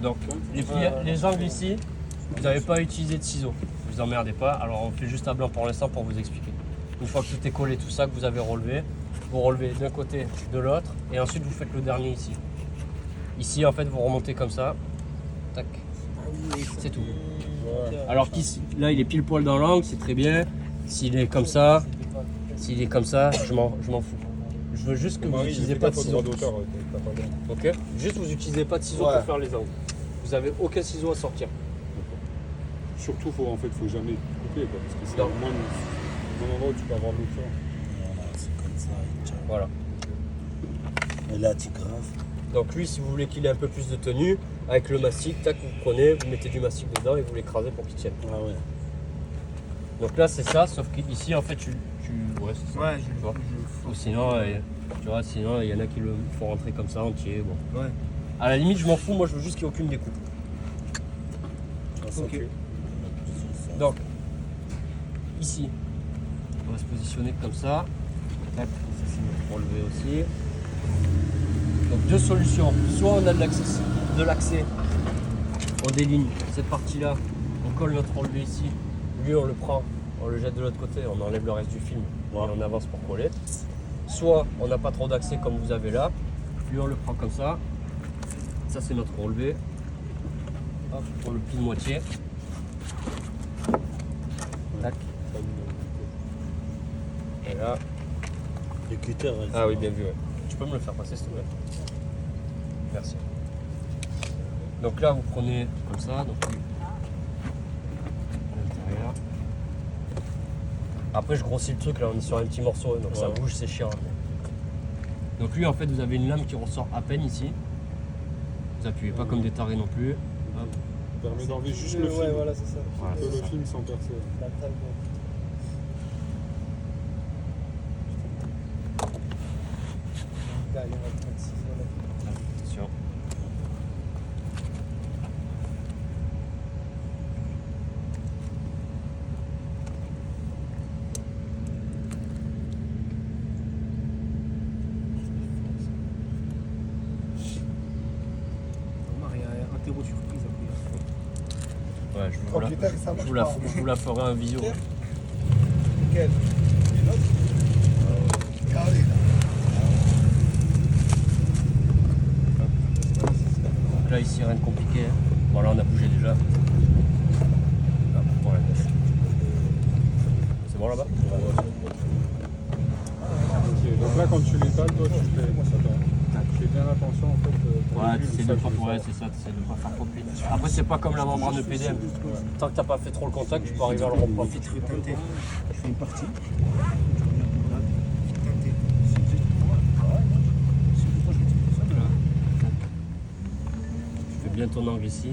Donc les angles ici, vous n'avez pas à utiliser de ciseaux. Vous emmerdez pas. Alors on fait juste à blanc pour l'instant pour vous expliquer. Une fois que tout est collé, tout ça que vous avez relevé, vous relevez d'un côté, de l'autre, et ensuite vous faites le dernier ici. Ici en fait vous remontez comme ça. Tac. C'est tout. Alors qu'ici, là il est pile poil dans l'angle, c'est très bien. S'il est comme ça, je m'en fous. Je veux juste que vous n'utilisez pas de ciseaux. Ok. Juste vous n'utilisez pas de ciseaux pour faire les angles. Vous n'avez aucun ciseau à sortir. Surtout, faut jamais couper, quoi, parce que c'est moins endroit où tu peux avoir de l'autre. Voilà, c'est comme ça. Voilà. Et là, tu graves. Donc lui, si vous voulez qu'il ait un peu plus de tenue, avec le mastic, tac, vous prenez, vous mettez du mastic dedans et vous l'écrasez pour qu'il tienne. Ah ouais. Donc là, c'est ça, sauf qu'ici, en fait, ouais, c'est ça. Ouais, tu vois. Ou sinon, tu vois, sinon, il y en a qui le font rentrer comme ça, entier. Bon. Ouais. À la limite, je m'en fous, moi, je veux juste qu'il n'y ait aucune découpe. Ok. Donc, ici, on va se positionner comme ça. Tac, ça c'est pour relever aussi. Donc deux solutions. Soit on a de l'accès, on déligne cette partie-là, on colle notre relevé ici. Lui, on le prend, on le jette de l'autre côté, on enlève le reste du film et on avance pour coller. Soit on n'a pas trop d'accès comme vous avez là. Lui, on le prend comme ça. Ça, c'est notre relevé. Hop, on le plie de moitié. Tac. Et là. Le cutter. Ah oui, bien vu. Ouais. Tu peux me le faire passer, s'il te plaît? Merci. Donc là, vous prenez comme ça. Donc lui, à l'intérieur. Après, je grossis le truc. Là, on est sur un petit morceau, donc ça bouge, c'est chiant. Donc lui, en fait, vous avez une lame qui ressort à peine ici. Vous appuyez pas comme des tarés non plus. Hop. Ça permet d'enlever juste le film. Ouais, voilà, c'est ça. Voilà, Le film sans percer. La table. Allez, on va prendre 6 là. Attention. Omar, il y a un terreau surprise après. Ouais, je vous la ferai un visio. Nickel. Là ici rien de compliqué. Hein. Bon là on a bougé déjà. Hop, voilà. C'est bon là-bas? Ok, donc là quand tu l'étales, toi tu fais bien attention en fait. Ouais, c'est ça, t'essaies de pas faire trop pli. Après c'est pas comme la membrane de PDM. Tant que t'as pas fait trop le contact, tu peux arriver à le rompre. Vite retenter. Je fais une partie. Tu fais bien ton angle ici.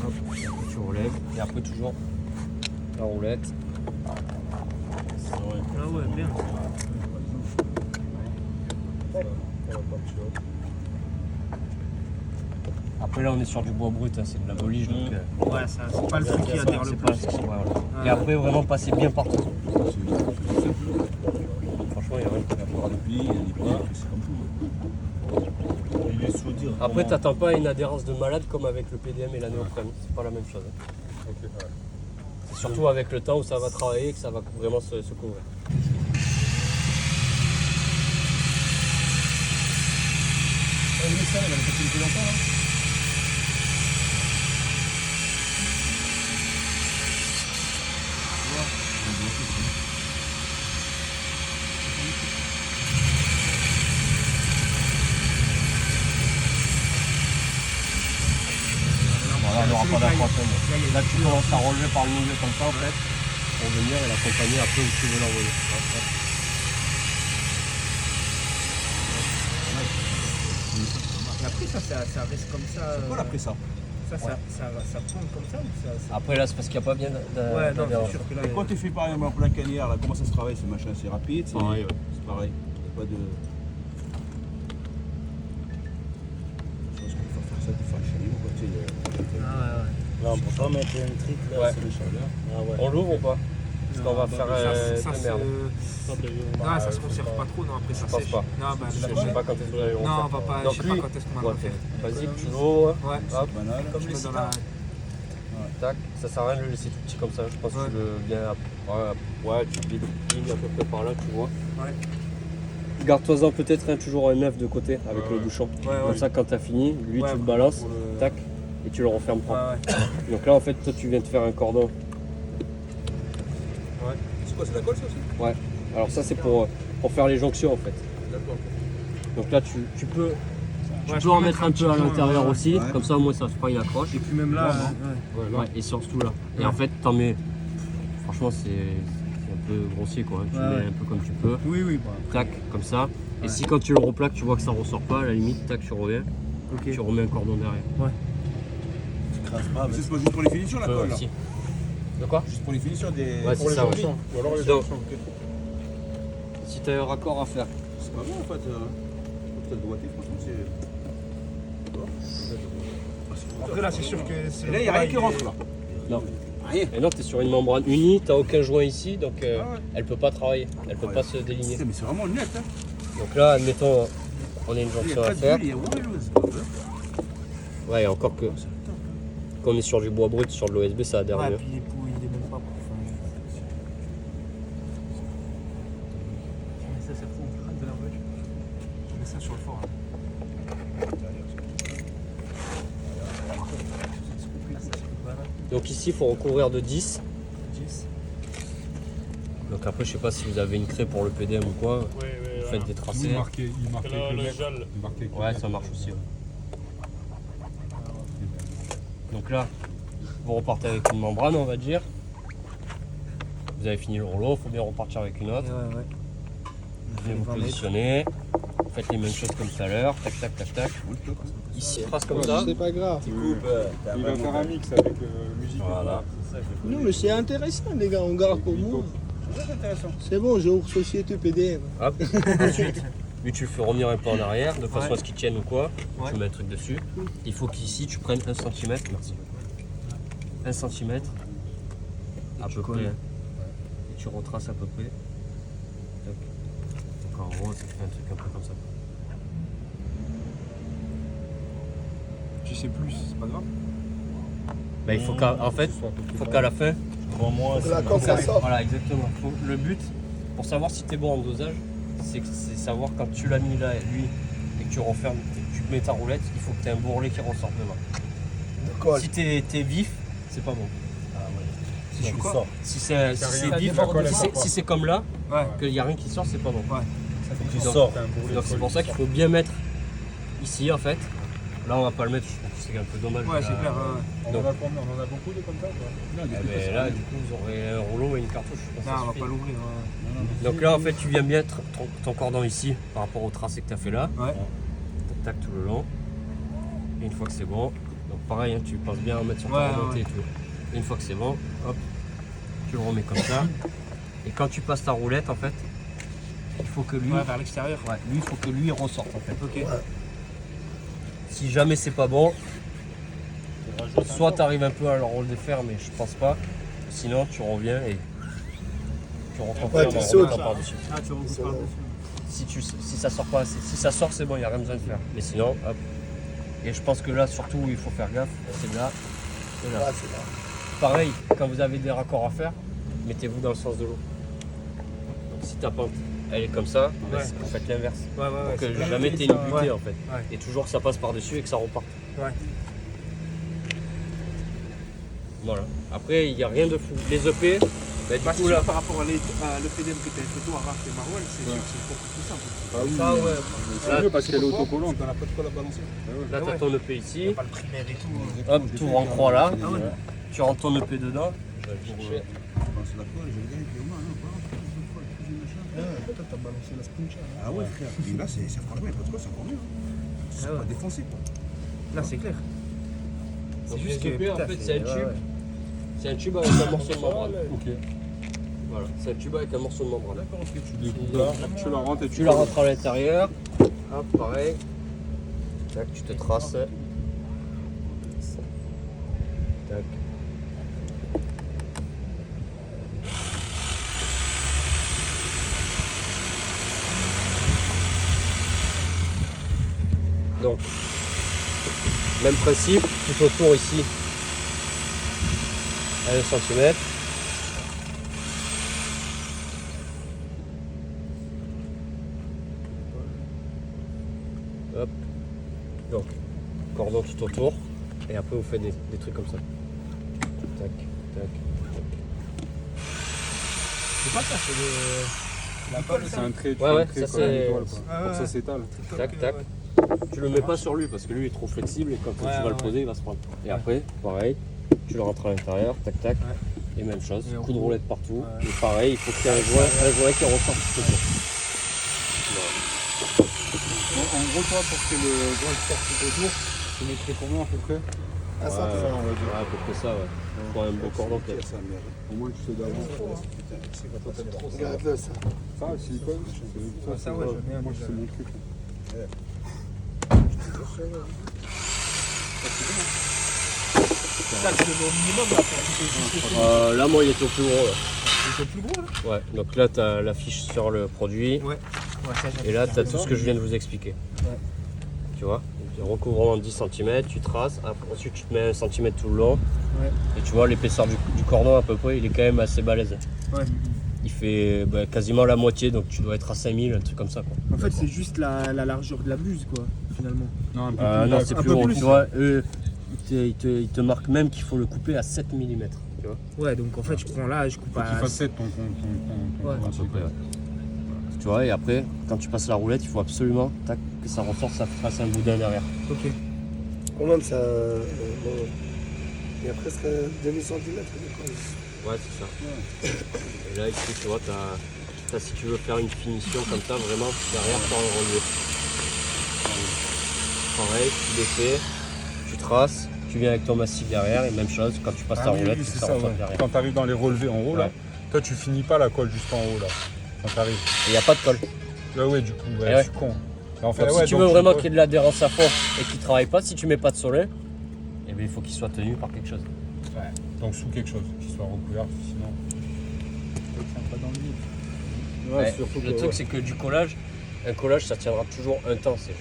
Hop, tu relèves et après toujours la roulette. Ah ouais, bien. Après là on est sur du bois brut, hein, c'est de la bolige donc Ouais, ça, c'est pas le truc qui adhère le c'est pas plus. ce qui- ouais, voilà. Et après vraiment passer bien partout. Franchement il y a rien. Il va falloir des plis, il y a des plis, c'est comme tout. Et les soudures. Après t'attends pas une adhérence de malade comme avec le PDM et la néoprène, c'est pas la même chose. Hein. Ok, ouais. C'est surtout avec le temps où ça va travailler que ça va vraiment se couvrir. Voilà, il n'y aura pas d'accroissement. Là tu commences à relever par le milieu comme ça en fait, pour venir et l'accompagner après où tu veux l'envoyer. Et après, ça reste comme ça. Pourquoi après ça? Ça prend comme ça ou ça. Après là c'est parce qu'il n'y a pas bien Ouais, non, c'est sûr que là. Quand tu fais par exemple en plein cagnard, là, comment ça se travaille ce machin? C'est rapide? C'est Pareil, ouais. C'est pareil. Il n'y a pas de. Je pense qu'il faut faire ça pour faire le chalut, quoi, tu sais, Ah ouais, ouais. Là, on peut pas mettre un truc là, Ouais. c'est le chaleur. Ah ouais. On l'ouvre ou pas? Parce qu'on va faire de merde. Non, ça se conserve pas trop, non, après ça Je pense sèche. pas. Non, bah, Je sais pas quand est-ce que vous allez le non, refaire. on va pas, Donc je sais lui, pas quand est-ce qu'on va ouais, le faire. vas-y, tu l'ouvres. Ouais, Hop, Banal. je mets dans la... tac. Ça sert à rien de le laisser tout petit comme ça. Je pense que Ouais. tu le viens. Ouais, tu le lignes à peu près par là, tu vois. Ouais. Garde-toi-en peut-être toujours un œuf de côté avec le bouchon. Ouais, Comme ça, quand tu as fini, lui Ouais, tu le balances, pour le- tac, et tu le refermes pas. Ouais, Donc là, en fait, toi tu viens de faire un cordon. C'est quoi, c'est la colle ça aussi? Ouais. Alors ça, c'est pour faire les jonctions en fait. D'accord. Donc là, tu peux. Tu Ouais, peux en mettre un petit peu à joint, l'intérieur ouais. aussi, Ouais. comme ça au moins ça se fera une accroche. Et puis même là, Ouais, là. Ouais, et surtout là. Et Ouais. en fait, t'en mets. Franchement, c'est un peu grossier quoi. Tu Ouais, mets ouais. un peu comme tu peux. oui, oui, bah, Tac, comme ça. Et Ouais. si quand tu le replaques, tu vois que ça ressort pas, à la limite, tac, tu reviens. ok. Tu remets un cordon derrière. Tu crases pas. Mais c'est pas juste pour les finitions la colle là. Aussi. De quoi Juste pour les finitions des. Ouais, Pour les ça, ouais. jonctions. Ou alors les Donc, jonctions. Si t'as un raccord à faire. C'est pas bon en fait. Peut-être doigté, franchement, c'est. Après là, c'est sûr que... c'est Et là, il n'y a rien qui rentre là. Non. Rien. Et non, t'es sur une membrane unie, t'as aucun joint ici, donc Ah ouais. elle peut pas travailler, elle peut Ouais. pas se déligner. Putain, mais c'est vraiment net. Hein. Donc là, admettons, on a une Il y jonction a à pas de faire. bulles, il y a ouais, c'est pas vrai. Ouais, et encore que, C'est le temps. quand on est sur du bois brut, sur de l'OSB, ça adhère Ouais, mieux. puis il est même pas pour... Ça, c'est fou, on craque de la voiture. Je mets ça sur le fort. Là. Donc ici, il faut recouvrir de 10. 10. Donc après, je sais pas si vous avez une craie pour le PDM ou quoi, Oui, oui, vous voilà. faites des Nous, tracés. il marquait Là, que le mec. gel. Il marquait que Ouais, mec. ça marche aussi. Ouais. Donc là, vous repartez avec une membrane, on va dire. Vous avez fini le rouleau, il faut bien repartir avec une autre. Ouais, ouais. Vous venez vous 20 mètres. positionner. Vous faites les mêmes choses comme tout à l'heure. Tac, tac, tac, tac. Ici, on passe comme ça. C'est pas grave. Tu coupes. Il va faire un mix avec musique. Voilà. Non, mais c'est intéressant, les gars. On garde pour moi. C'est intéressant. C'est bon, j'ouvre société PDM. Hop. Ensuite, lui, tu le fais revenir un peu en arrière de façon Ouais. à ce qu'il tienne ou quoi. Ouais. Tu mets un truc dessus. Il faut qu'ici, tu prennes 1 cm. Merci. 1 cm. À peu près. Et tu retraces à peu près. Tac. Donc en gros, ça fait un truc un peu comme ça. Tu sais plus, c'est pas grave. Bah, il faut qu'en fait, il faut qu'à la fin. Pour moi, La coque, ça sort. Voilà, exactement. Le but, pour savoir si tu es bon en dosage, c'est savoir quand tu l'as mis là, lui, et que tu refermes, et que tu mets ta roulette, il faut que tu aies un bourrelet qui ressorte devant. Si t'es vif, c'est pas bon. si je suis quoi Si c'est rien. vif, Ça colle pas. si c'est comme là, Ouais. qu'il n'y a rien qui sort, c'est pas bon. Tu Donc, sors. Donc c'est pour ça qu'il faut bien mettre ici en fait. Là on va pas le mettre, je trouve que c'est un peu dommage. Ouais, là. c'est clair. On en a combien? On en a beaucoup de comme ça ou pas? Ah, mais là du coup vous aurez un rouleau et une cartouche. je pense que Non, ça on va suffit. pas l'ouvrir. Donc là en fait tu viens bien mettre ton cordon ici par rapport au tracé que tu as fait là. Ouais. Tac tac tout le long. Et une fois que c'est bon, donc pareil hein, tu penses bien à mettre sur ta Ouais, remontée ouais. et tout. Et une fois que c'est bon, hop, tu le remets comme ça. Et quand tu passes ta roulette en fait, il faut que lui, Ouais, vers l'extérieur. ouais, lui il faut que lui ressorte en fait. Ok. Si jamais c'est pas bon, soit tu arrives un peu à le redéfaire, mais je pense pas. Sinon, tu reviens et tu rentres en Ouais, fer tu en sautes. remettant par-dessus. Ah, tu recoupes par-dessus. Si ça sort pas assez, si ça sort, c'est bon, il n'y a rien besoin de faire. Mais sinon, hop. Et je pense que là, surtout, où il faut faire gaffe, c'est là et là. Ah, c'est là. Pareil, quand vous avez des raccords à faire, mettez-vous dans le sens de l'eau. Donc si ta pente, elle est comme ça, bah, Ouais. vous faites l'inverse. Ouais, ouais, Pour ouais. que c'est clair. jamais t'aies une butée Ouais. en fait. Ouais. Et toujours que ça passe par-dessus et que ça reparte. Ouais. Voilà. Après, il n'y a rien de fou. Les EP, bah, du Bah, coup c'est là. sûr, par rapport à l'EPDM que tu as fait toi, Raph et Marwell, c'est sûr que c'est beaucoup plus simple. Ah oui. Ça, ouais. C'est mieux parce qu'elle est autocollante. On n'a pas de quoi la balancer. Là, Ah t'as ouais. ton EP Il n'y ici. a pas le primaire et tout. Hop, tu ouvres en croix là. Ah ouais. Tu rentres ton EP dedans. Je vais Pour chercher. balancer la colle, j'ai regardé, puis au moins, non, pas Toi, t'as balancé la spincha. Ah ouais, frère. Et là, c'est franchement, il n'y a pas de quoi, c'est encore mieux. C'est Ah ouais. pas défoncé, quoi. Là, c'est clair. Donc, C'est juste les que. EP, en putain, fait, c'est un tube. C'est un tube avec un morceau de membrane. Ok. Voilà, c'est un tube avec un morceau de membrane. D'accord, ok, tu Découpes là, tu la rentres et Tu la rentres à l'intérieur. Hop, pareil. Tac, tu te traces. Tac. Donc, même principe, tout autour ici, à 1 cm. Hop. Donc, cordon tout autour. Et après, vous faites des trucs comme ça. Tac, tac. C'est pas ça, c'est la colle, C'est ça. un trait, tu Ouais, fais un ouais, trait ça, comme une c'est- étoile, quoi. Pour que ça s'étale. Tac, tac. Tu le mets pas sur lui parce que lui il est trop flexible et quand tu vas le poser, il va se prendre. Et après, pareil, tu le rentres à l'intérieur, tac, tac. Et même chose, Et on coup de roule. roulette partout. Et pareil, il faut qu'il y ait un joint qui ressorte tout le temps. Bon, en gros, toi, pour que le joint sorte tout autour, tu mettrais combien à peu près? À ça, Ouais, à peu près ça, ouais. Faut un beau cordon qui est. Au moins, tu sais d'avance. Regarde-le, ça. Ça, le silicone, Ça, ouais, je veux bien, moi, déjà. c'est mon truc. Ça, tu le mets au minimum là pour que Là, moi, il était au plus gros. Là. c'est plus gros là. Ouais, donc là, tu as l'affiche sur le produit. Ouais, ça Et là, tu as tout ce que je viens de vous expliquer. Ouais. Tu vois, recouvrement de 10 cm, tu traces, après, ensuite tu te mets 1 cm tout le long. Ouais. Et tu vois, l'épaisseur du cordon à peu près, il est quand même assez balèze. Ouais. Il fait quasiment la moitié, donc tu dois être à 5000, un truc comme ça. Quoi. En fait, c'est juste la largeur de la buse, quoi, finalement. Non, un peu Non, plus. c'est un plus peu gros. plus. Tu vois, eux, ils te marquent même qu'il faut le couper à 7 mm. Tu vois, Ouais, donc en fait, je prends là, je coupe Faut qu'il à. fasse 7 ton Ouais. à peu près. Ouais. Tu vois, et après, quand tu passes la roulette, il faut absolument tac, que ça ressorte, ça fasse un boudin derrière. Ok. Quand même, ça. Il y a presque demi centimètre de colle. Ouais, c'est ça. Et là, ici, tu vois, t'as, si tu veux faire une finition comme ça, vraiment, derrière, sans le relever. Pareil, tu défais, tu traces, tu viens avec ton massif derrière, et même chose, quand tu passes ta roulette, c'est ça ça, ressort ouais. derrière. Quand tu arrives dans les relevés en haut, là, Ouais. toi, tu finis pas la colle juste en haut, là. Quand tu arrives. Et il n'y a pas de colle. Là, ouais, du coup, Eh ouais, ouais. je suis con. Et en fait, Donc, ouais, si tu donc, veux vraiment tu- qu'il y ait de l'adhérence à fond et qu'il ne travaille pas, si tu mets pas de soleil, eh bien, il faut qu'il soit tenu par quelque chose. Donc, sous quelque chose, qui soit recouvert, sinon. Ça tient pas dans le vide. Ouais, surtout le truc, c'est que du collage, un collage, ça tiendra toujours un temps. C'est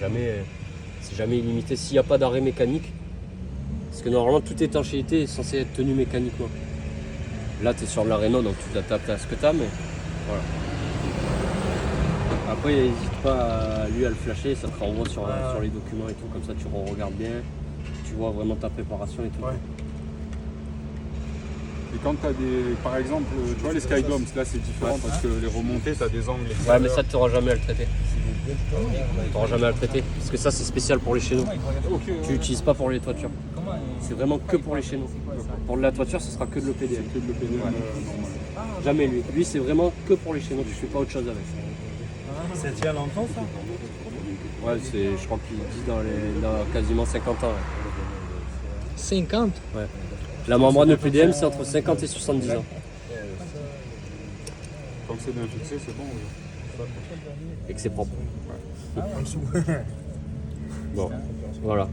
jamais illimité. S'il n'y a pas d'arrêt mécanique, parce que normalement, toute étanchéité est censée être tenue mécaniquement. Là, tu es sur de la Renault, donc tu t'adaptes à ce que tu as, mais voilà. Après, n'hésite pas lui à le flasher, ça te renvoie sur les documents et tout, comme ça tu regardes bien, tu vois vraiment ta préparation et tout. Ouais. Et quand tu as des. Par exemple, tu vois, les Skydomes, là, c'est différent parce que les remontées, tu as des angles. Ouais, mais ça, tu n'auras jamais à le traiter. Tu n'auras jamais à le traiter, parce que ça, c'est spécial pour les chéneaux. Tu n'utilises pas pour les toitures. C'est vraiment que pour les chéneaux. Pour de la toiture, ce sera que de l'EPDM. Que de l'EPDM normal. Jamais lui. Lui, c'est vraiment que pour les chéneaux, tu fais pas autre chose avec. Ça tient longtemps ça? Ouais, je crois qu'il dit dans quasiment 50 ans. Ouais. 50. Ouais. La membrane EPDM, c'est entre 50 et 70 ans. Tant que c'est bien fixé, c'est bon. Oui. Et que c'est propre. Bon, voilà.